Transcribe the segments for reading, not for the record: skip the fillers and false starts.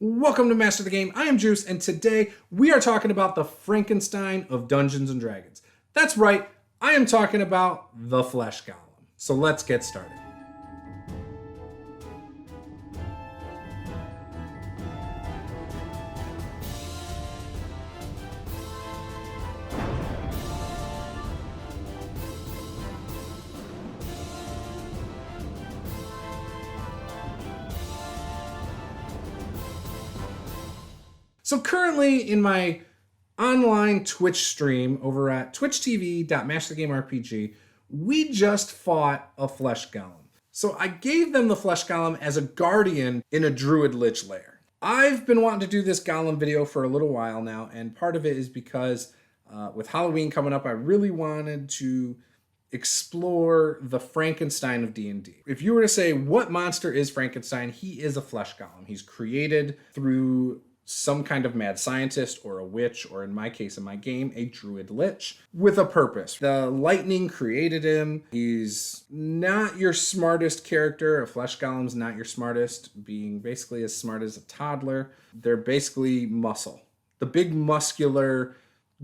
Welcome to Master the Game. I am Juice, and today we are talking about the Frankenstein of Dungeons and Dragons. That's right, I am talking about the Flesh Golem. So let's get started. So currently in my online Twitch stream over at twitchtv.masterthegamerpg, we just fought a Flesh Golem. So I gave them the Flesh Golem as a guardian in a Druid Lich lair. I've been wanting to do this Golem video for a little while now, and part of it is because with Halloween coming up, I really wanted to explore the Frankenstein of D&D. If you were to say, what monster is Frankenstein? He is a Flesh Golem. He's created through some kind of mad scientist or a witch, or in my case, in my game, a druid lich with a purpose. The lightning created him. He's not your smartest character. A flesh golem's not your smartest, being basically as smart as a toddler. They're basically muscle. The big muscular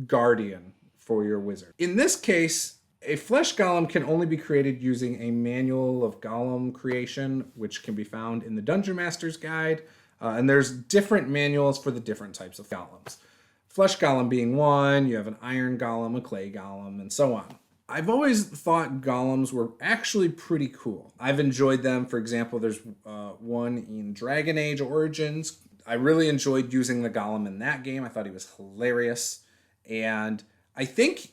guardian for your wizard. In this case, a flesh golem can only be created using a manual of golem creation, which can be found in the Dungeon Master's Guide. And there's different manuals for the different types of golems. Flesh golem being one, you have an iron golem, a clay golem, and so on. I've always thought golems were actually pretty cool. I've enjoyed them. For example, there's one in Dragon Age Origins. I really enjoyed using the golem in that game. I thought he was hilarious. And I think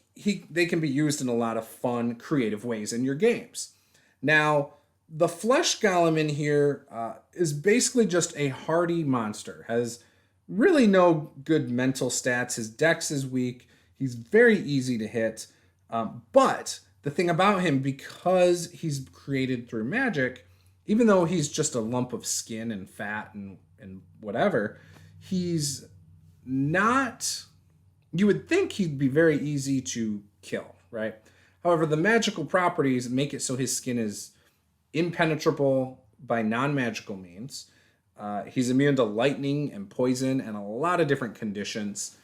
they can be used in a lot of fun, creative ways in your games. Now, the flesh golem in here is basically just a hardy monster. Has really no good mental stats. His dex is weak. He's very easy to hit. But the thing about him, because he's created through magic, even though he's just a lump of skin and fat and whatever, he's not... You would think he'd be very easy to kill, right? However, the magical properties make it so his skin is impenetrable by non-magical means. He's immune to lightning and poison and a lot of different conditions.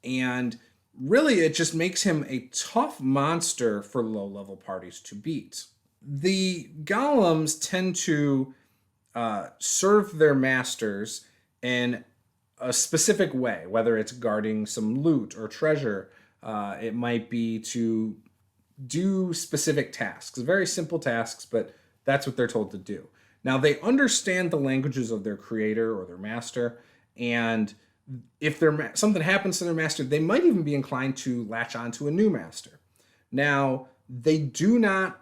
And really, it just makes him a tough monster for low-level parties to beat. The golems tend to serve their masters in a specific way, whether it's guarding some loot or treasure. It might be to do specific tasks, very simple tasks, but that's what they're told to do. Now, they understand the languages of their creator or their master, and if something happens to their master, they might even be inclined to latch onto a new master. Now, they do not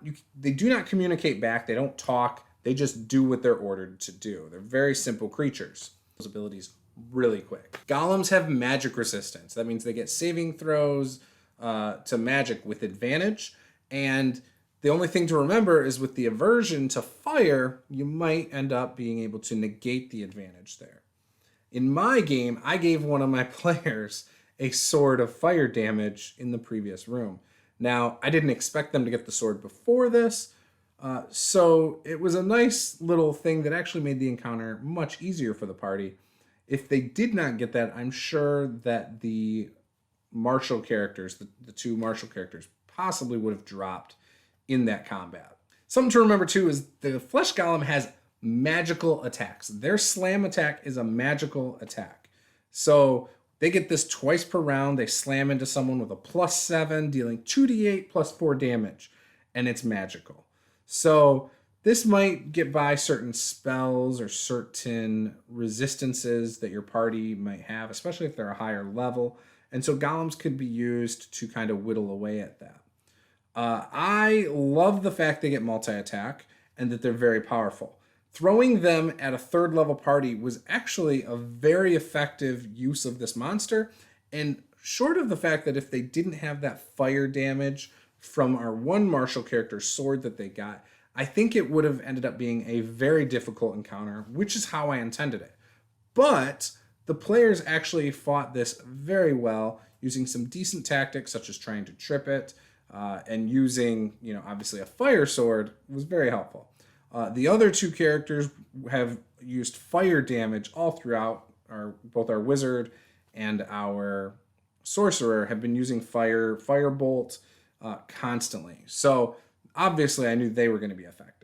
communicate back. They don't talk. They just do what they're ordered to do. They're very simple creatures. Those abilities really quick. Golems have magic resistance. That means they get saving throws to magic with advantage, and the only thing to remember is with the aversion to fire, you might end up being able to negate the advantage there. In my game, I gave one of my players a sword of fire damage in the previous room. Now, I didn't expect them to get the sword before this, so it was a nice little thing that actually made the encounter much easier for the party. If they did not get that, I'm sure that the martial characters, the two martial characters, possibly would have dropped in that combat. Something to remember too is the flesh golem has magical attacks. Their slam attack is a magical attack. So they get this twice per round. They slam into someone with a +7, dealing 2d8 plus 4 damage, and it's magical. So this might get by certain spells or certain resistances that your party might have, especially if they're a higher level. And so golems could be used to kind of whittle away at that. I love the fact they get multi-attack and that they're very powerful. Throwing them at a third level party was actually a very effective use of this monster. And short of the fact that if they didn't have that fire damage from our one martial character's sword that they got, I think it would have ended up being a very difficult encounter, which is how I intended it. But the players actually fought this very well, using some decent tactics, such as trying to trip it, and using, obviously a fire sword was very helpful. The other two characters have used fire damage all throughout, both our wizard and our sorcerer have been using firebolt constantly. So obviously I knew they were going to be effective.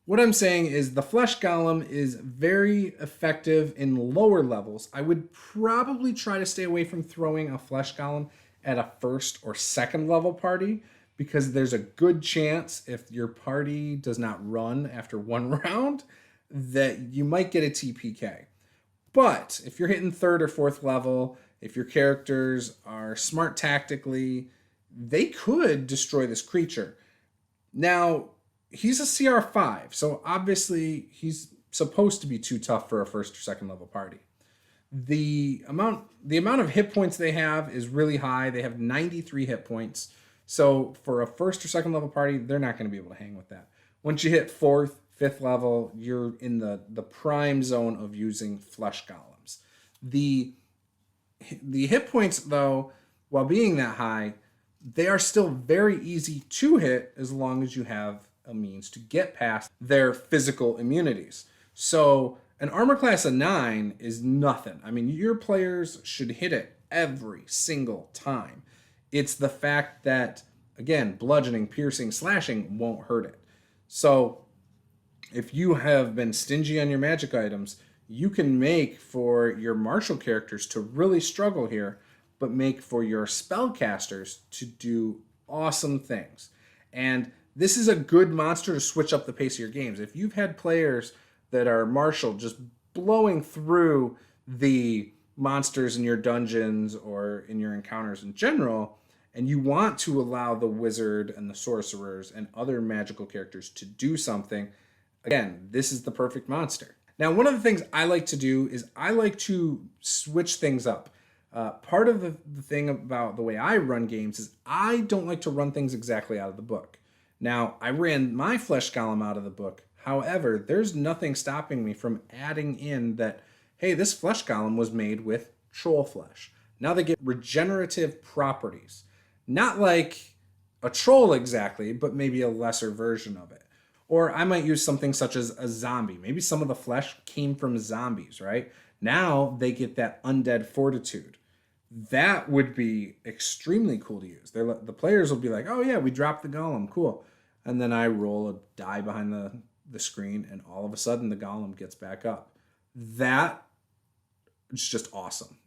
What I'm saying is the flesh golem is very effective in lower levels. I would probably try to stay away from throwing a flesh golem at a first or second level party, because there's a good chance if your party does not run after one round that you might get a TPK. But if you're hitting third or fourth level, if your characters are smart tactically, they could destroy this creature. Now, he's a CR5, so obviously he's supposed to be too tough for a first or second level party. The amount of hit points they have is really high. They have 93 hit points. So for a first or second level party, they're not going to be able to hang with that. Once you hit fourth, fifth level, you're in the prime zone of using flesh golems. The hit points, though, while being that high, they are still very easy to hit as long as you have a means to get past their physical immunities. So an armor class of 9 is nothing. I mean, your players should hit it every single time. It's the fact that, again, bludgeoning, piercing, slashing won't hurt it. So if you have been stingy on your magic items, you can make for your martial characters to really struggle here, but make for your spellcasters to do awesome things. And this is a good monster to switch up the pace of your games. If you've had players that are martial just blowing through the monsters in your dungeons or in your encounters in general, and you want to allow the wizard and the sorcerers and other magical characters to do something, again, this is the perfect monster. Now, one of the things I like to do is I like to switch things up. Part of the thing about the way I run games is I don't like to run things exactly out of the book. Now, I ran my flesh golem out of the book. However, there's nothing stopping me from adding in that, hey, this flesh golem was made with troll flesh. Now they get regenerative properties. Not like a troll exactly, but maybe a lesser version of it. Or I might use something such as a zombie. Maybe some of the flesh came from zombies, right? Now they get that undead fortitude. That would be extremely cool to use. The players will be like, oh yeah, we dropped the golem, cool. And then I roll a die behind the screen, and all of a sudden the golem gets back up. That is just awesome.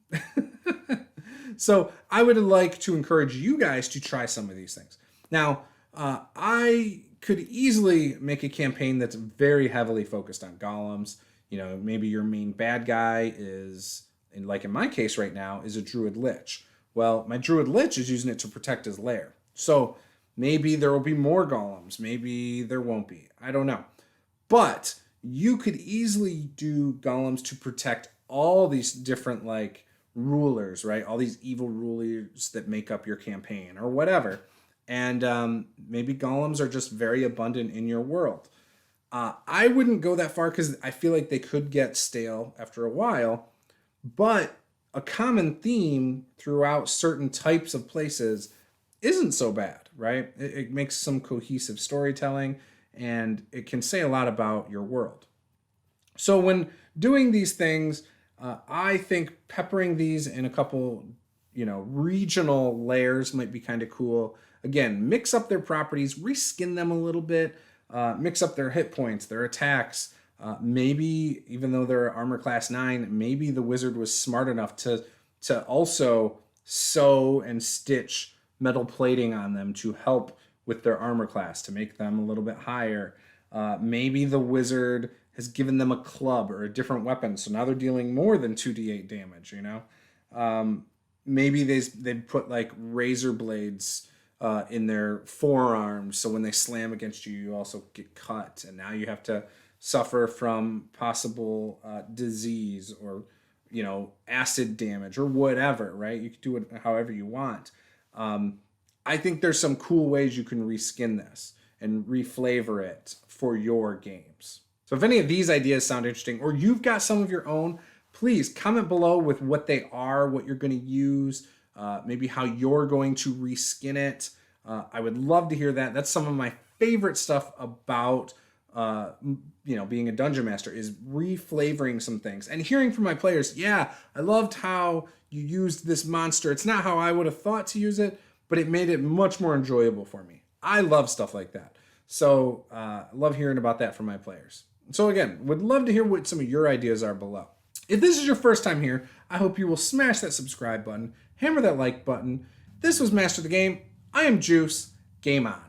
So I would like to encourage you guys to try some of these things. Now, I could easily make a campaign that's very heavily focused on golems. You know, maybe your main bad guy is, like in my case right now, is a druid lich. Well, my druid lich is using it to protect his lair. So maybe there will be more golems. Maybe there won't be. I don't know. But you could easily do golems to protect all these different rulers, right? All these evil rulers that make up your campaign or whatever. And maybe golems are just very abundant in your world. I wouldn't go that far because I feel like they could get stale after a while. But a common theme throughout certain types of places isn't so bad, right? It makes some cohesive storytelling, and it can say a lot about your world. So when doing these things, I think peppering these in a couple, regional layers might be kind of cool. Again, mix up their properties, reskin them a little bit, mix up their hit points, their attacks. Maybe, even though they're armor class 9, maybe the wizard was smart enough to also sew and stitch metal plating on them to help with their armor class, to make them a little bit higher. Maybe the wizard has given them a club or a different weapon, so now they're dealing more than 2d8 damage, Maybe they put razor blades in their forearms, so when they slam against you, you also get cut, and now you have to suffer from possible disease or acid damage or whatever, right? You can do it however you want. I think there's some cool ways you can reskin this and reflavor it for your games. So if any of these ideas sound interesting, or you've got some of your own, please comment below with what they are, what you're going to use, maybe how you're going to reskin it. I would love to hear that. That's some of my favorite stuff about being a dungeon master, is reflavoring some things and hearing from my players, yeah, I loved how you used this monster. It's not how I would have thought to use it, but it made it much more enjoyable for me. I love stuff like that. So I love hearing about that from my players. So again, would love to hear what some of your ideas are below. If this is your first time here, I hope you will smash that subscribe button, hammer that like button. This was Master the Game. I am Juice. Game on.